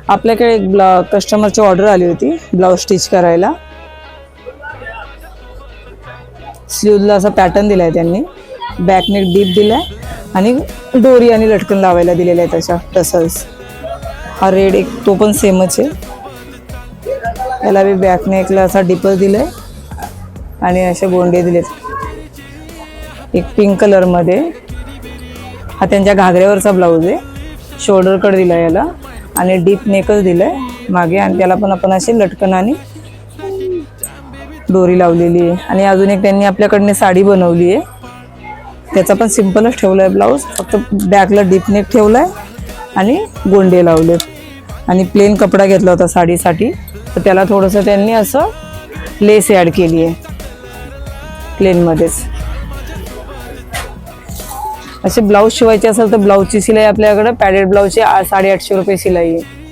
आपल्याकडे एक कस्टमरची ऑर्डर आली होती ब्लाऊज स्टिच करायला. स्लीवला असा पॅटर्न दिलाय त्यांनी, बॅकनेक डीप दिलाय आणि दोरी आणि लटकन लावायला दिलेलं आहे त्याच्या टसल्स. हा रेड एक तो पण सेमच आहे. याला बी बॅकनेकला असा डीपर दिलाय आणि असे गोंडे दिलेत. एक पिंक कलर मध्ये हा त्यांच्या घागऱ्यावरचा ब्लाऊज आहे. शोल्डर कट दिलाय याला आणि डीप नेकच दिलाय मागे आणि त्याला पण आपण असे लटकन आणि दोरी लावलेली आहे. आणि अजून एक त्यांनी आपल्याकडनं साडी बनवली आहे, त्याचा पण सिंपलच ठेवलाय ब्लाऊज, फक्त बॅकला डीप नेक ठेवलाय आणि गोंडे लावलेत. आणि प्लेन कपडा घेतला होता साडीसाठी, तर त्याला थोडंसं त्यांनी असं लेस ॲड केली आहे प्लेनमध्येच. असे ब्लाऊज शिवायचे असेल तर ब्लाऊजची शिलाई आपल्याकडे पॅडेड ब्लाऊजची 850 रुपये शिलाई आहे.